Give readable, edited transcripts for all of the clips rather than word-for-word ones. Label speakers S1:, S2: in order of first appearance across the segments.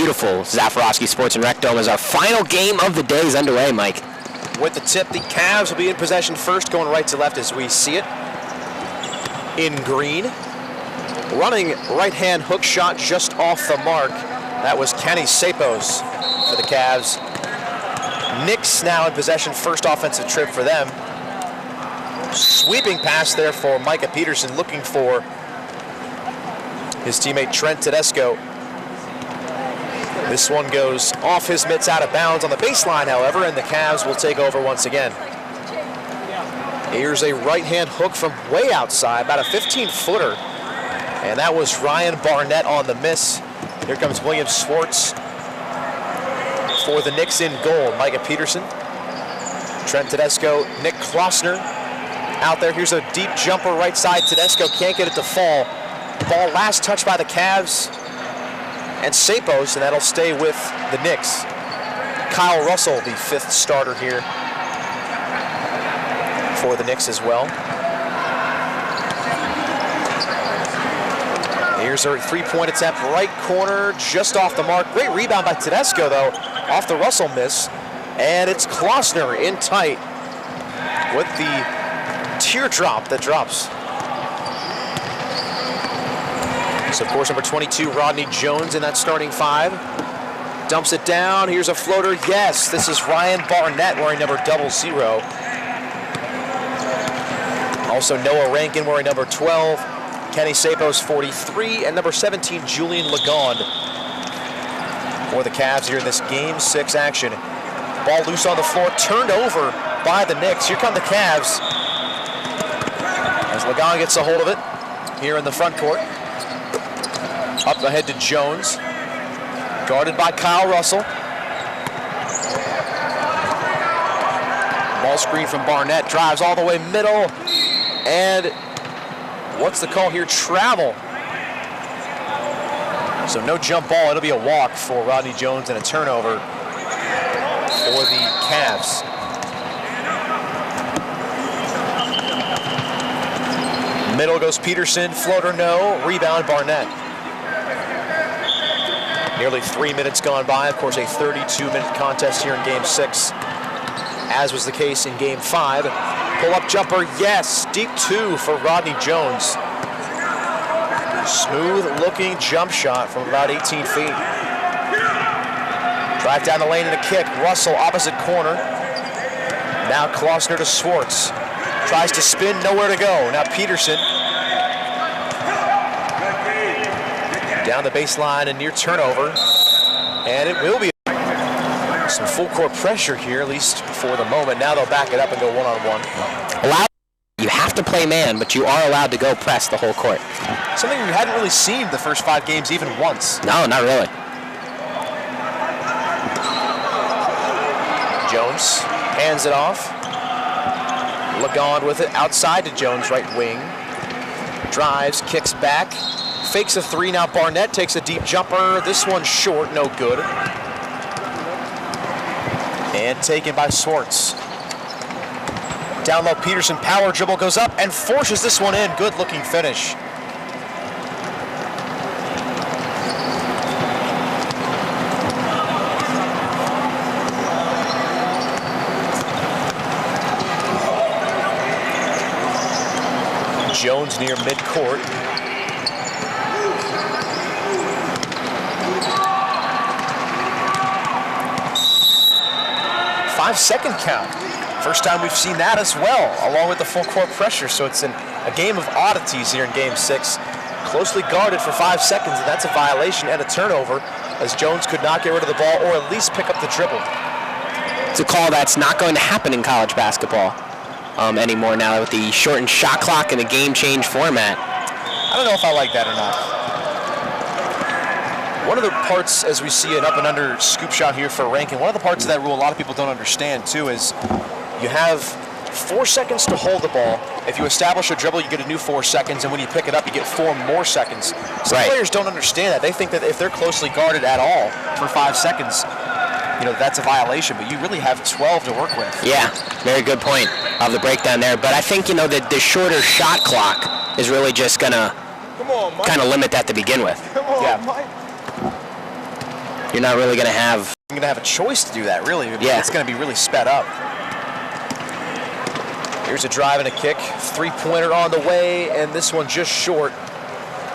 S1: beautiful Zaffarowski Sports and Rec Dome as our final game of the day is underway, Mike.
S2: With the tip, the Cavs will be in possession first, going right to left as we see it. In green. Running right-hand hook shot just off the mark. That was Kenny Sapos for the Cavs. Knicks now in possession, first offensive trip for them. Sweeping pass there for Micah Peterson, looking for his teammate Trent Tedesco. This one goes off his mitts, out of bounds on the baseline, however, and the Cavs will take over once again. Here's a right-hand hook from way outside, about a 15-footer. And that was Ryan Barnett on the miss. Here comes William Schwartz for the Knicks in goal. Micah Peterson, Trent Tedesco, Nick Klossner out there. Here's a deep jumper right side. Tedesco can't get it to fall. Ball last touched by the Cavs and Sapos, and that'll stay with the Knicks. Kyle Russell, the fifth starter here for the Knicks as well. Here's a three-point attempt, right corner, just off the mark. Great rebound by Tedesco, though, off the Russell miss. And it's Klossner in tight with the teardrop that drops. So, of course, number 22, Rodney Jones in that starting five. Dumps it down. Here's a floater. Yes, this is Ryan Barnett wearing number 00. Also, Noah Rankin wearing number 12. Kenny Sapos, 43. And number 17, Julian Legond for the Cavs here in this Game 6 action. Ball loose on the floor, turned over by the Knicks. Here come the Cavs as Legond gets a hold of it here in the front court. Up ahead to Jones, guarded by Kyle Russell. Ball screen from Barnett, drives all the way middle, and what's the call here? Travel. So no jump ball, it'll be a walk for Rodney Jones and a turnover for the Cavs. Middle goes Peterson, floater no, rebound Barnett. Nearly 3 minutes gone by. Of course, a 32-minute contest here in Game 6, as was the case in Game 5. Pull-up jumper, yes. Deep two for Rodney Jones. Smooth-looking jump shot from about 18 feet. Drive down the lane and a kick. Russell, opposite corner. Now Klossner to Schwartz. Tries to spin, nowhere to go. Now Peterson. Down the baseline and near turnover. And it will be some full court pressure here, at least for the moment. Now they'll back it up and go one-on-one.
S1: You have to play man, but you are allowed to go press the whole court.
S2: Something we hadn't really seen the first 5 games even once.
S1: No, not really.
S2: Jones hands it off. Legond with it outside to Jones, right wing. Drives, kicks back. Fakes a three. Now Barnett takes a deep jumper. This one's short, no good. And taken by Schwartz. Down low, Peterson, power dribble, goes up and forces this one in. Good looking finish. Jones near midcourt. 5-second count. First time we've seen that as well, along with the full court pressure. So it's a game of oddities here in Game 6. Closely guarded for 5 seconds, and that's a violation and a turnover, as Jones could not get rid of the ball or at least pick up the dribble.
S1: It's a call that's not going to happen in college basketball anymore now with the shortened shot clock and the game change format.
S2: I don't know if I like that or not. One of the parts, as we see an up and under scoop shot here for Rankin, one of the parts of that rule a lot of people don't understand too is you have 4 seconds to hold the ball. If you establish a dribble, you get a new 4 seconds, and when you pick it up, you get 4 more seconds. Some players don't understand that. They think that if they're closely guarded at all for 5 seconds, you know, that's a violation, but you really have 12 to work with.
S1: Yeah, very good point of the breakdown there. But I think, you know, the shorter shot clock is really just going to kind of limit that to begin with.
S2: Yeah.
S1: you're not really going to have...
S2: You're going to have a choice to do that, really.
S1: Yeah.
S2: It's going to be really sped up. Here's a drive and a kick. Three-pointer on the way, and this one just short.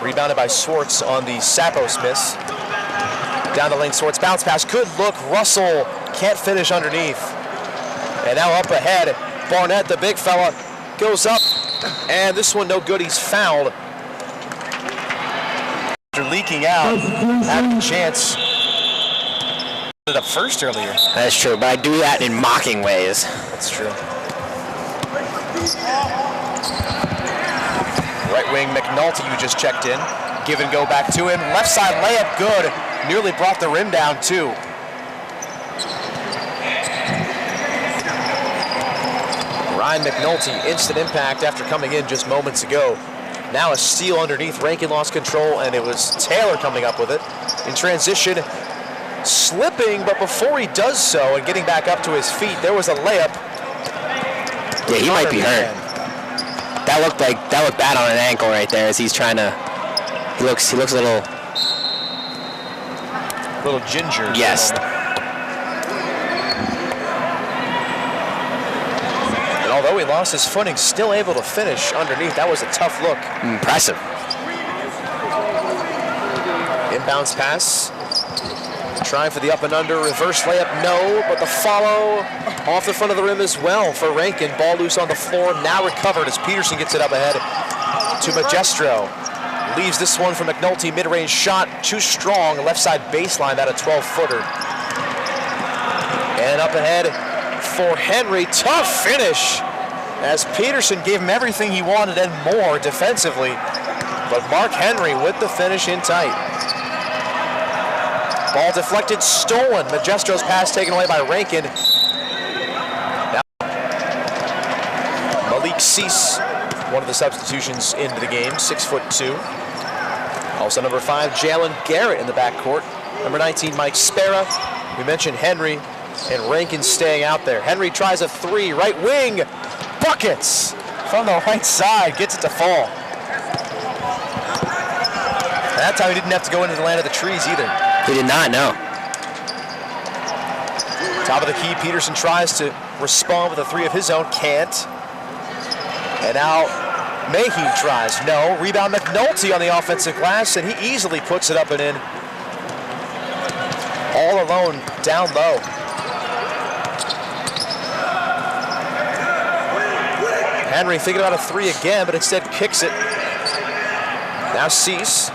S2: Rebounded by Swartz on the Sapos miss. Down the lane, Swartz bounce pass. Good look. Russell can't finish underneath. And now up ahead, Barnett, the big fella, goes up. And this one no good. He's fouled. After leaking out, having a chance. It up first earlier.
S1: That's true, but I do that in mocking ways.
S2: That's true. Right wing McNulty, who just checked in. Give and go back to him. Left side layup, good. Nearly brought the rim down, too. Ryan McNulty, instant impact after coming in just moments ago. Now a steal underneath. Rankin lost control, and it was Taylor coming up with it. In transition, slipping, but before he does so and getting back up to his feet, there was a layup.
S1: Yeah, he might be hurt. That looked bad on an ankle right there as he's trying to. He looks a little
S2: ginger.
S1: Yes.
S2: And although he lost his footing, still able to finish underneath. That was a tough look.
S1: Impressive.
S2: Inbounds pass. Trying for the up and under, reverse layup, no, but the follow off the front of the rim as well for Rankin. Ball loose on the floor, now recovered as Peterson gets it up ahead to Magestro. Leaves this one for McNulty, mid-range shot, too strong, left side baseline, that a 12-footer. And up ahead for Henry, tough finish as Peterson gave him everything he wanted and more defensively, but Mark Henry with the finish in tight. Ball deflected, stolen. Majestro's pass taken away by Rankin. Now, Malik Cease, one of the substitutions into the game, 6'2". Also number 5, Jalen Garrett in the backcourt. Number 19, Mike Spera. We mentioned Henry and Rankin staying out there. Henry tries a three, right wing, buckets from the right side, gets it to fall. That time he didn't have to go into the land of the trees either.
S1: He did not, no.
S2: Top of the key, Peterson tries to respond with a three of his own, can't. And now Mayhew tries, no. Rebound McNulty on the offensive glass, and he easily puts it up and in. All alone, down low. Henry thinking about a three again, but instead kicks it. Now Cease.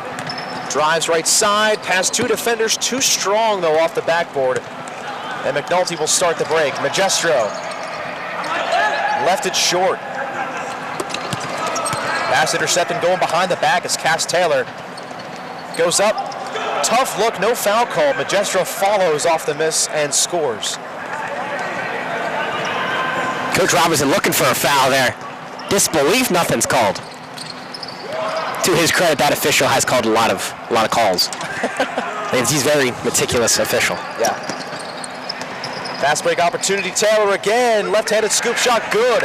S2: Drives right side, past two defenders, too strong though off the backboard. And McNulty will start the break. Magestro left it short. Pass intercepted, going behind the back as Cass Taylor goes up. Tough look, no foul call. Magestro follows off the miss and scores.
S1: Coach Robinson looking for a foul there. Disbelief, nothing's called. To his credit, that official has called a lot of calls. He's very meticulous official.
S2: Yeah. Fast break opportunity. Taylor again. Left-handed scoop shot. Good.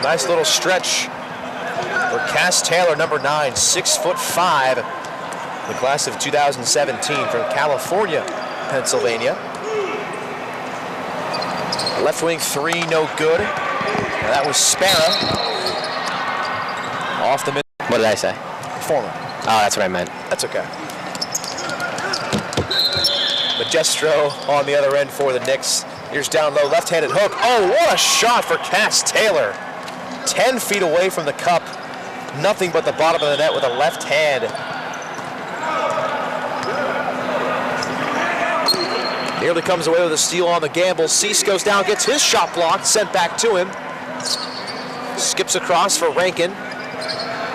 S2: Nice little stretch for Cass Taylor, number 9, 6'5", the class of 2017 from California, Pennsylvania. Left wing three, no good. That was Spera. Off the mid.
S1: What did I say?
S2: Former.
S1: Oh, that's what I meant.
S2: That's okay. Magestro on the other end for the Knicks. Here's down low, left-handed hook. Oh, what a shot for Cass Taylor. 10 feet away from the cup. Nothing but the bottom of the net with a left hand. Nearly comes away with a steal on the gamble. Cease goes down, gets his shot blocked, sent back to him. Skips across for Rankin.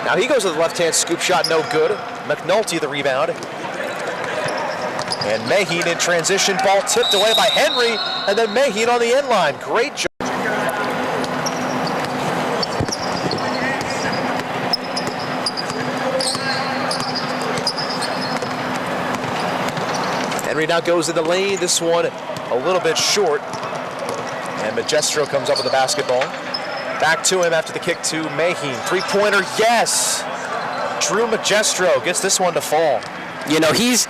S2: Now he goes with the left-hand scoop shot, no good. McNulty the rebound. And Mayhew in transition, ball tipped away by Henry, and then Mayhew on the end line. Great job. Henry now goes in the lane. This one a little bit short. And Magestro comes up with the basketball. Back to him after the kick to Mayhew. Three-pointer, yes! Drew Magestro gets this one to fall.
S1: You know, he's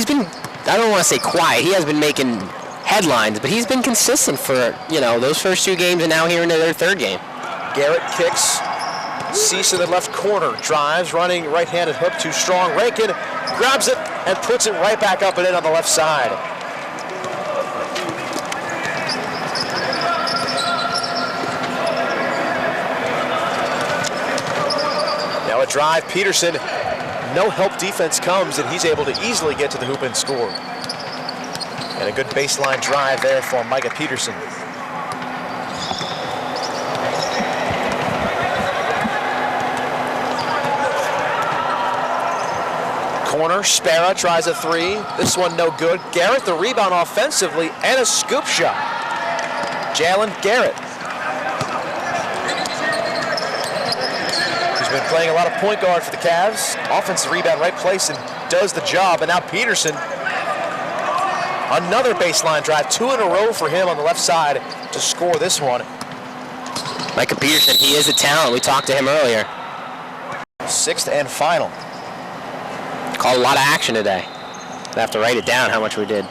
S1: been I don't want to say quiet. He has been making headlines, but he's been consistent for, those first 2 games and now here in their 3rd game.
S2: Garrett kicks. Cease in the left corner. Drives, running right-handed hook too strong. Rankin grabs it and puts it right back up and in on the left side. Now a drive. Peterson, no help defense comes, and he's able to easily get to the hoop and score. And a good baseline drive there for Micah Peterson. Corner, Spera tries a 3. This one no good. Garrett the rebound offensively and a scoop shot. Jalen Garrett. He's been playing a lot of point guard for the Cavs. Offensive rebound, right place, and does the job. And now Peterson, another baseline drive. 2 in a row for him on the left side to score this one.
S1: Micah Peterson, he is a talent. We talked to him earlier.
S2: 6th and final.
S1: Called a lot of action today. I have to write it down how much we did.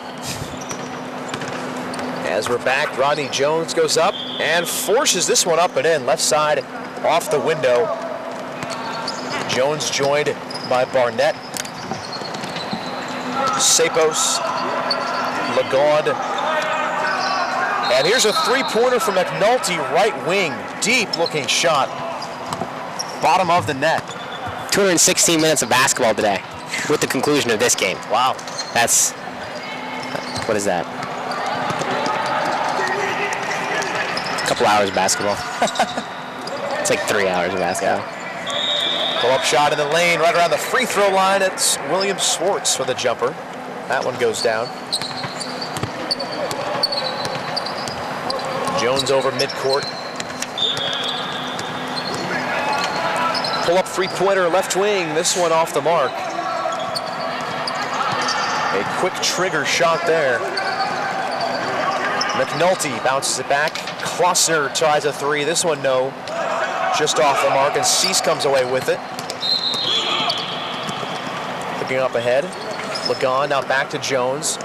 S2: As we're back, Rodney Jones goes up and forces this one up and in. Left side off the window. Jones joined by Barnett. Sapos. Lagarde. And here's a 3-pointer from McNulty, right wing. Deep looking shot. Bottom of the net.
S1: 216 minutes of basketball today with the conclusion of this game.
S2: Wow.
S1: That's, what is that? A couple hours of basketball. It's like 3 hours of basketball.
S2: Pull-up shot in the lane, right around the free throw line. It's William Swartz for the jumper. That one goes down. Jones over midcourt. Pull-up 3-pointer left wing. This one off the mark. A quick trigger shot there. McNulty bounces it back. Klossner tries a 3. This one no. Just off the mark, and Cease comes away with it. Looking up ahead. Lagon now back to Jones.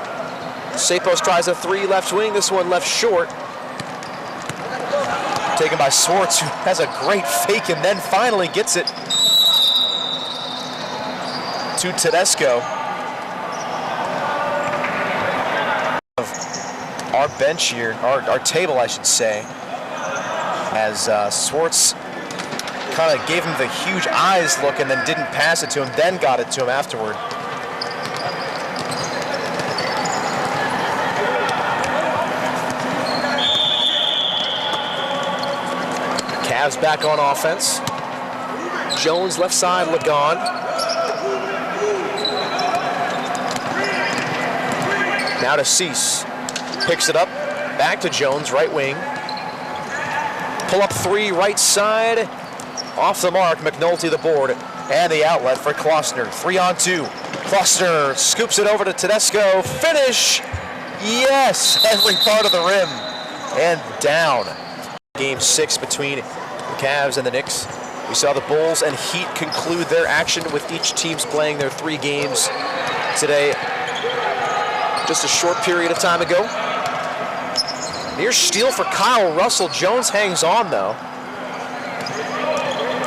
S2: Sapos tries a 3 left wing. This one left short. Taken by Swartz, who has a great fake and then finally gets it to Tedesco. Our bench here, our table I should say, as Swartz kind of gave him the huge eyes look and then didn't pass it to him, then got it to him afterward. Cavs back on offense. Jones left side, Lagon. Now to Cease. Picks it up, back to Jones, right wing. Pull up 3, right side. Off the mark, McNulty the board. And the outlet for Klossner. 3-on-2. Klossner scoops it over to Tedesco. Finish! Yes! Every part of the rim. And down. Game 6 between the Cavs and the Knicks. We saw the Bulls and Heat conclude their action with each teams playing their 3 games today. Just a short period of time ago. Near steal for Kyle Russell. Jones hangs on though.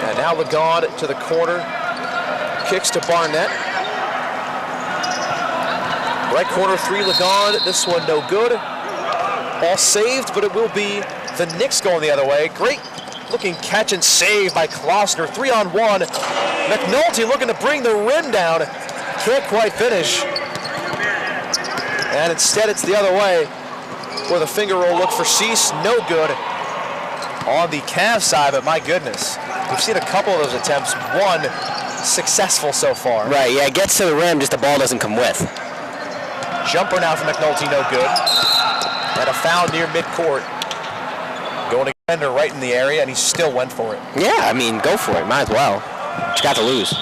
S2: And now Lagarde to the corner. Kicks to Barnett. Right corner 3, Lagarde. This one no good. Ball saved, but it will be the Knicks going the other way. Great looking catch and save by Klossner. 3-on-1. McNulty looking to bring the rim down. Can't quite finish. And instead it's the other way. With a finger roll look for Cease, no good on the Cavs side, but my goodness. We've seen a couple of those attempts, one successful so far.
S1: Right, yeah, it gets to the rim, just the ball doesn't come with.
S2: Jumper now from McNulty, no good. And a foul near midcourt. Going to defender right in the area, and he still went for it.
S1: Yeah, I mean, go for it, might as well. But you got to lose.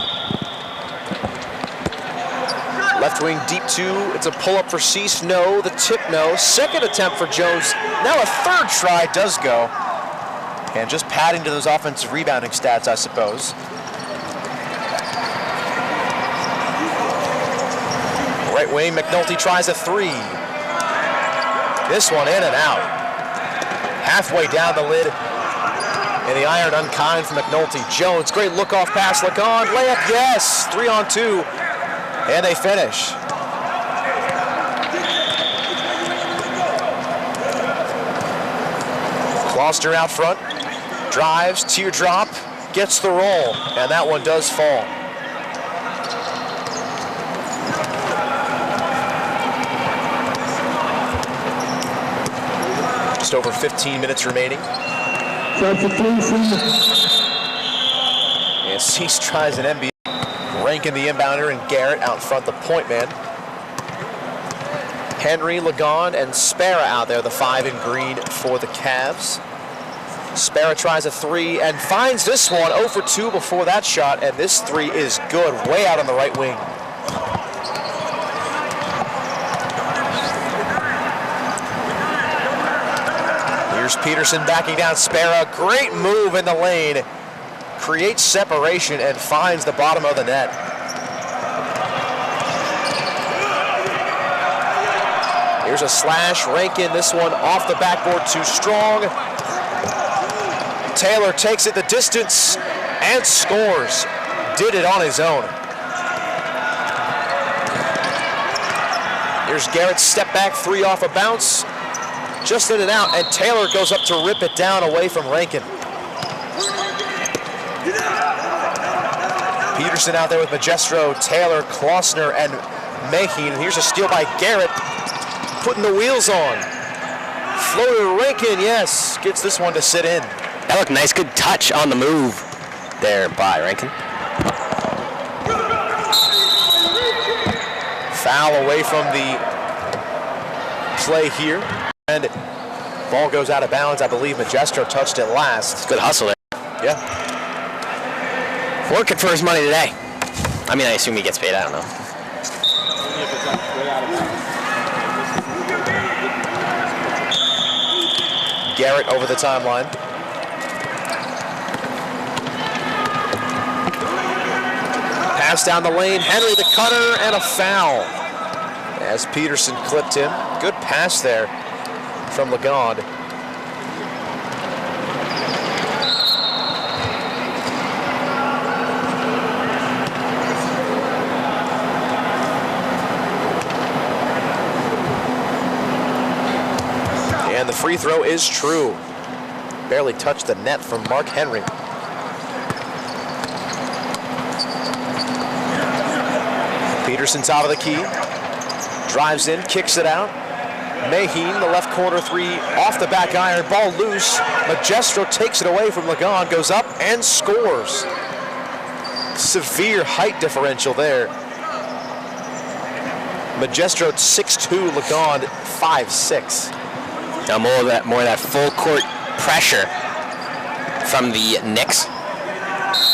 S2: Left wing deep 2, it's a pull-up for Cease, no. The tip, no. Second attempt for Jones. Now a third try does go. And just padding to those offensive rebounding stats, I suppose. Right wing, McNulty tries a three. This one in and out. Halfway down the lid. And the iron unkind from McNulty. Jones, great look-off pass. Lagon, layup, yes. 3-on-2. And they finish. Kloster out front. Drives, teardrop, gets the roll. And that one does fall. Just over 15 minutes remaining. And Cease tries an NBA. Rankin the inbounder and Garrett out front, the point man. Henry, Lagon, and Spera out there, the 5 in green for the Cavs. Spera tries a three and finds this one 0 for 2 before that shot, and this three is good, way out on the right wing. Here's Peterson backing down Spera. Great move in the lane. Creates separation and finds the bottom of the net. Here's a slash. Rankin, this one off the backboard, too strong. Taylor takes it the distance and scores. Did it on his own. Here's Garrett's step back three off a bounce. Just in and out, and Taylor goes up to rip it down away from Rankin. Peterson out there with Magestro, Taylor, Klossner, and Maheen. Here's a steal by Garrett, putting the wheels on. Floater, Rankin, yes, gets this one to sit in.
S1: That looked nice, good touch on the move there by Rankin.
S2: Foul away from the play here. And ball goes out of bounds. I believe Magestro touched it last.
S1: Good hustle there.
S2: Yeah.
S1: Working for his money today. I mean, I assume he gets paid, I don't know.
S2: Garrett over the timeline. Pass down the lane, Henry the cutter, and a foul. As Peterson clipped him. Good pass there from Lagon. And the free throw is true. Barely touched the net from Mark Henry. Peterson top of the key. Drives in, kicks it out. Maheen, the left corner three, off the back iron, ball loose. Magestro takes it away from Lagon, goes up and scores. Severe height differential there. Magestro 6'2", Lagon 5'6".
S1: Now more of that full court pressure from the Knicks.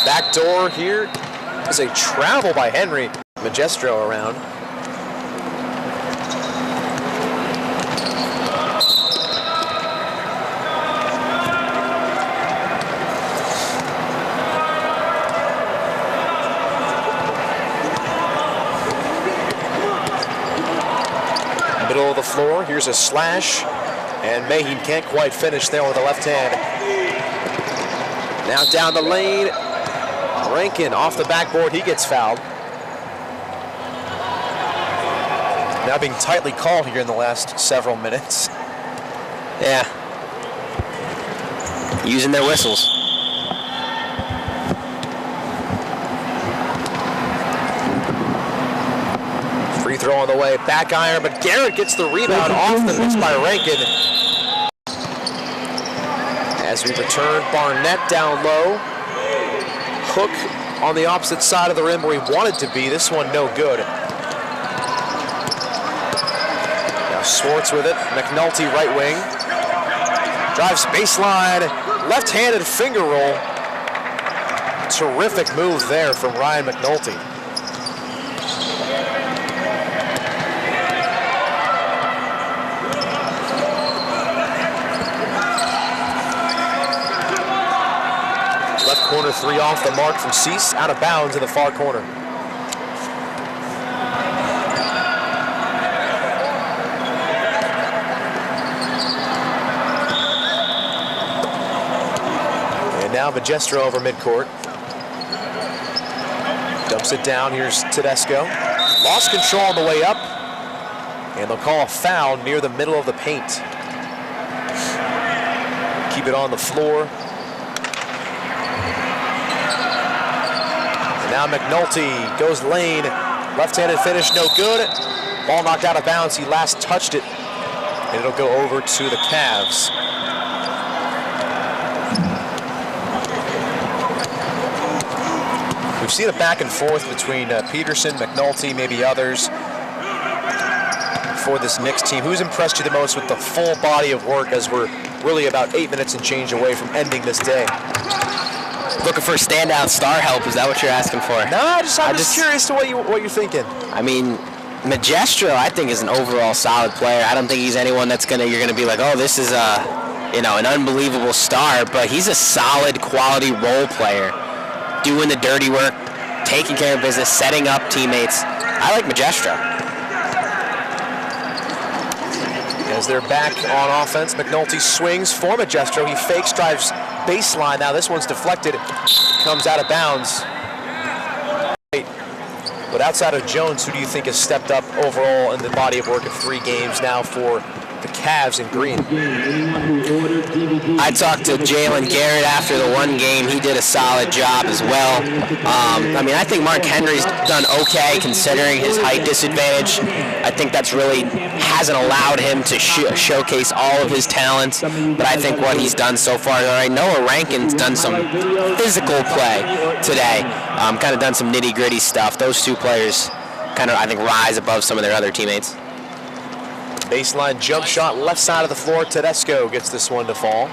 S2: Back door here is a travel by Henry. Magestro around. Middle of the floor, here's a slash, and Maheen can't quite finish there with the left hand. Now down the lane, Rankin off the backboard, he gets fouled. Now being tightly called here in the last several minutes.
S1: Yeah. Using their whistles.
S2: Free throw on the way, back iron, but Garrett gets the rebound off the miss by Rankin. As we return, Barnett down low. Hook on the opposite side of the rim where he wanted to be. This one no good. Now Swartz with it. McNulty right wing. Drives baseline. Left-handed finger roll. Terrific move there from Ryan McNulty. Corner three off the mark from Cease, out of bounds in the far corner. Now Magistro over midcourt. Dumps it down. Here's Tedesco. Lost control on the way up. And they'll call a foul near the middle of the paint. Keep it on the floor. And now McNulty goes lane. Left-handed finish, no good. Ball knocked out of bounds. He last touched it. And it'll go over to the Cavs. We've seen a back and forth between Peterson, McNulty, maybe others for this Knicks team. Who's impressed you the most with the full body of work as we're really about 8 minutes and change away from ending this day?
S1: Looking for standout star help, is that what you're asking for?
S2: No, I'm just curious to what you're thinking.
S1: I mean, Magistro, I think, is an overall solid player. I don't think he's anyone you're gonna be like, oh, this is an unbelievable star, but he's a solid quality role player, doing the dirty work, taking care of business, setting up teammates. I like Magistro.
S2: As they're back on offense, McNulty swings for Magistro. He fakes, drives baseline. Now this one's deflected, comes out of bounds. But outside of Jones, who do you think has stepped up overall in the body of work of 3 games now for the Cavs in green?
S1: I talked to Jalen Garrett after the one game. He did a solid job as well. I think Mark Henry's done okay considering his height disadvantage. I think that's really hasn't allowed him to showcase all of his talents, but I think what he's done so far, all right, Noah Rankin's done some physical play today, kind of done some nitty-gritty stuff. Those 2 players kind of, I think, rise above some of their other teammates.
S2: Baseline jump shot, left side of the floor. Tedesco gets this one to fall.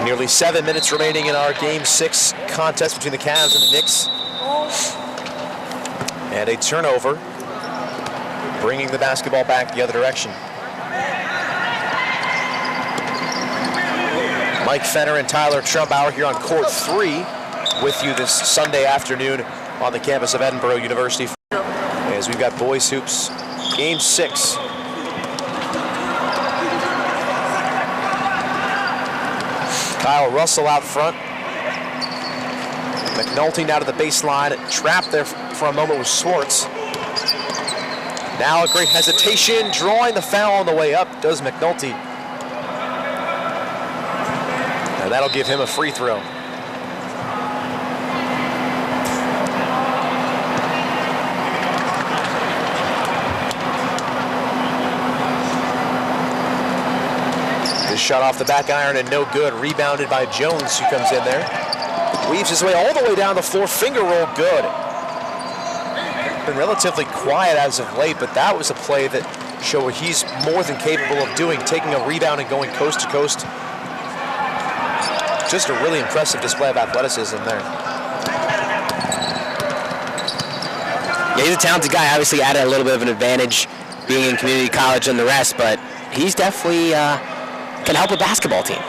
S2: Nearly 7 minutes remaining in our Game 6 contest between the Cavs and the Knicks. And a turnover, bringing the basketball back the other direction. Mike Fenner and Tyler Trumbauer here on court 3 with you this Sunday afternoon on the campus of Edinburgh University. As we've got boys hoops, Game 6. Kyle Russell out front. McNulty now to the baseline, trapped there for a moment with Schwartz. Now a great hesitation, drawing the foul on the way up, does McNulty. And that'll give him a free throw. Shot off the back iron and no good. Rebounded by Jones, who comes in there. Weaves his way all the way down the floor. Finger roll good. Been relatively quiet as of late, but that was a play that showed what he's more than capable of doing, taking a rebound and going coast to coast. Just a really impressive display of athleticism there.
S1: Yeah, he's a talented guy. Obviously added a little bit of an advantage being in community college than the rest, but he's definitely can help a basketball team.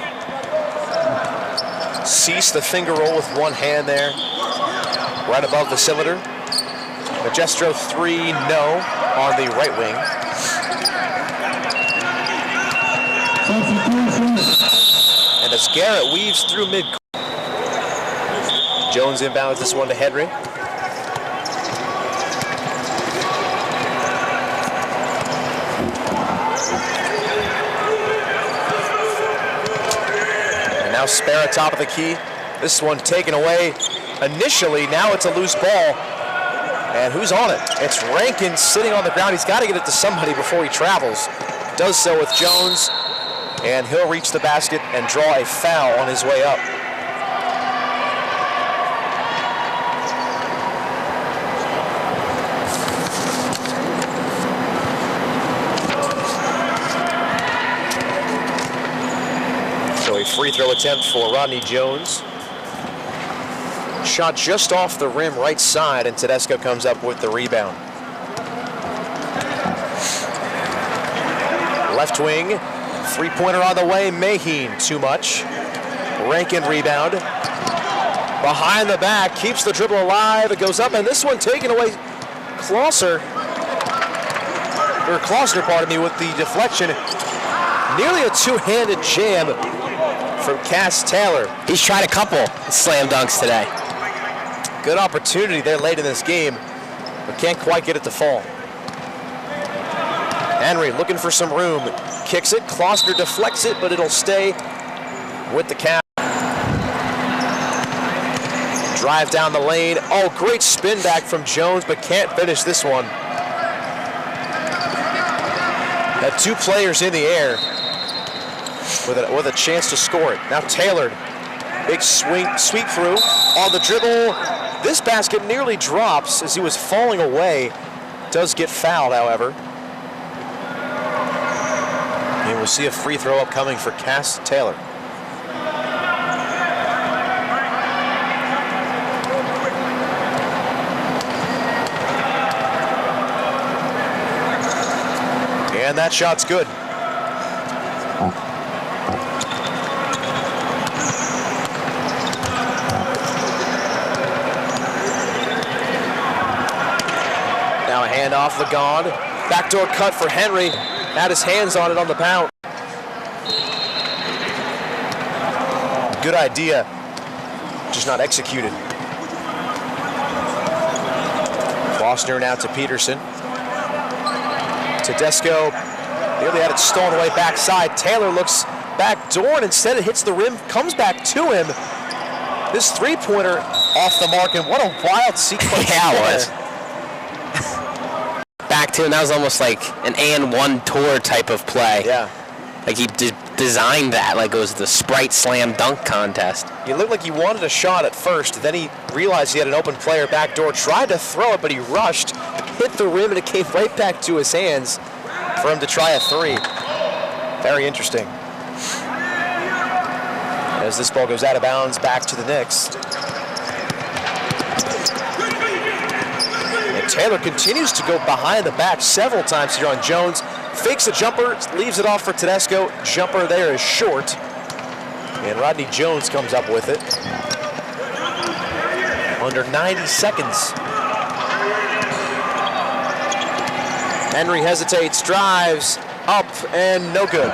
S2: Cease the finger roll with one hand there, right above the cylinder. Magistro 3, no, on the right wing. And as Garrett weaves through mid, Jones inbounds this one to Henry. Now Spare at top of the key. This one taken away initially. Now it's a loose ball. And who's on it? It's Rankin sitting on the ground. He's got to get it to somebody before he travels. Does so with Jones. And he'll reach the basket and draw a foul on his way up. So a free throw attempt for Rodney Jones. Shot just off the rim right side, and Tedesco comes up with the rebound. Left wing, three-pointer on the way, Maheen, too much. Rankin rebound. Behind the back, keeps the dribble alive, it goes up, and this one taken away. Clauser, pardon me, with the deflection. Nearly a two-handed jam from Cass Taylor.
S1: He's tried a couple slam dunks today.
S2: Good opportunity there late in this game, but can't quite get it to fall. Henry looking for some room. Kicks it. Klossner deflects it, but it'll stay with the Cavs. Drive down the lane. Oh, great spin back from Jones, but can't finish this one. Had two players in the air with a chance to score it. Now Taylor, big swing, sweep through on the dribble. This basket nearly drops as he was falling away. Does get fouled, however. And we'll see a free throw upcoming for Cass Taylor. And that shot's good. Now a handoff, Lagon. Backdoor cut for Henry. Had his hands on it on the pound. Good idea, just not executed. Klossner now to Peterson. Tedesco nearly had it stolen away backside. Taylor looks backdoor and instead it hits the rim, comes back to him. This three-pointer off the mark, and what a wild sequence.
S1: Yeah, it was. Back to him, that was almost like an and one tour type of play.
S2: Yeah.
S1: Like he designed that, like it was the Sprite slam dunk contest.
S2: He looked like he wanted a shot at first, then he realized he had an open player backdoor, tried to throw it, but he rushed, hit the rim, and it came right back to his hands for him to try a three. Very interesting. As this ball goes out of bounds, back to the Knicks. And Taylor continues to go behind the back several times here on Jones. Fakes a jumper, leaves it off for Tedesco. Jumper there is short. And Rodney Jones comes up with it. Under 90 seconds. Henry hesitates, drives, up, and no good.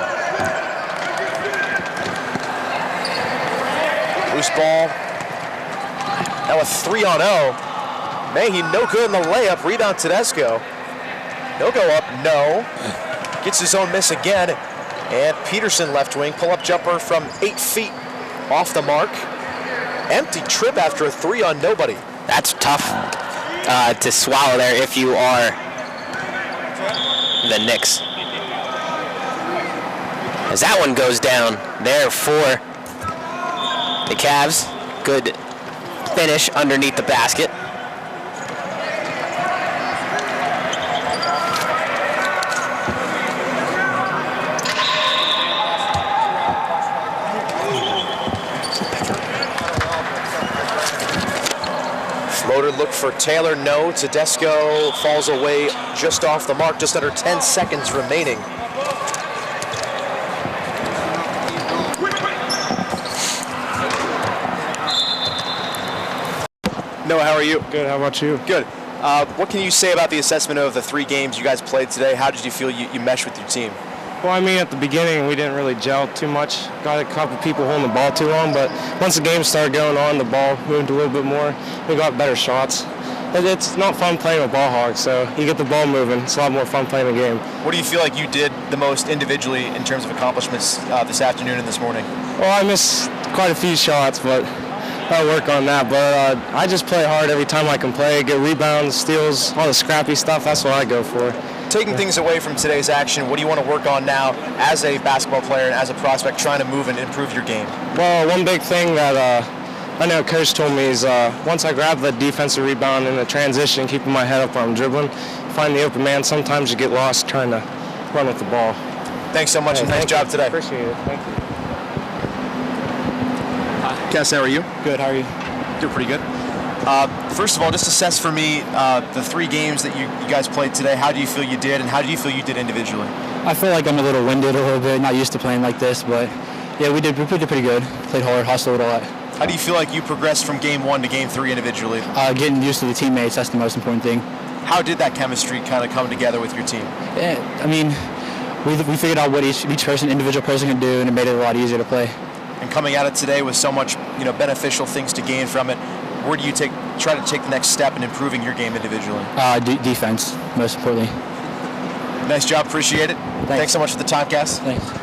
S2: Loose ball. Now a 3-on-0. Mahy no good in the layup. Rebound Tedesco. He'll go up, no. Gets his own miss again. And Peterson left wing, pull-up jumper from 8 feet off the mark. Empty trip after a three on nobody.
S1: That's tough to swallow there if you are the Knicks. As that one goes down there for the Cavs. Good finish underneath the basket.
S2: Floater look for Taylor, no. Tedesco falls away just off the mark, just under 10 seconds remaining. Noah, how are you?
S3: Good, how about you?
S2: Good. What can you say about the assessment of the 3 games you guys played today? How did you feel you meshed with your team?
S3: Well, I mean, at the beginning, we didn't really gel too much. Got a couple people holding the ball too long, but once the game started going on, the ball moved a little bit more. We got better shots. It's not fun playing with ball hogs, so you get the ball moving. It's a lot more fun playing the game.
S2: What do you feel like you did the most individually in terms of accomplishments this afternoon and this morning?
S3: Well, I missed quite a few shots, but I'll work on that. But I just play hard every time I can play, get rebounds, steals, all the scrappy stuff. That's what I go for.
S2: Taking things away from today's action, what do you want to work on now as a basketball player and as a prospect trying to move and improve your game?
S3: Well, one big thing that I know Coach told me is once I grab the defensive rebound in the transition, keeping my head up while I'm dribbling, find the open man, sometimes you get lost trying to run with the ball.
S2: Thanks so much and nice job today.
S3: Appreciate it. Thank you.
S2: Cass, how are you?
S3: Good, how are you?
S2: Doing pretty good. First of all, just assess for me the 3 games that you guys played today. How do you feel you did, and how do you feel you did individually?
S4: I feel like I'm a little winded a little bit, not used to playing like this, but yeah, we did pretty good. Played hard, hustled a lot.
S2: How do you feel like you progressed from game 1 to game 3 individually?
S4: Getting used to the teammates, that's the most important thing.
S2: How did that chemistry kind of come together with your team?
S4: Yeah, I mean, we figured out what each individual person can do, and it made it a lot easier to play.
S2: and coming at it today with so much, beneficial things to gain from it. Where do you try to take the next step in improving your game individually?
S4: Defense, most importantly.
S2: Nice job, appreciate it. Thanks so much for the time, Cass.
S4: Thanks.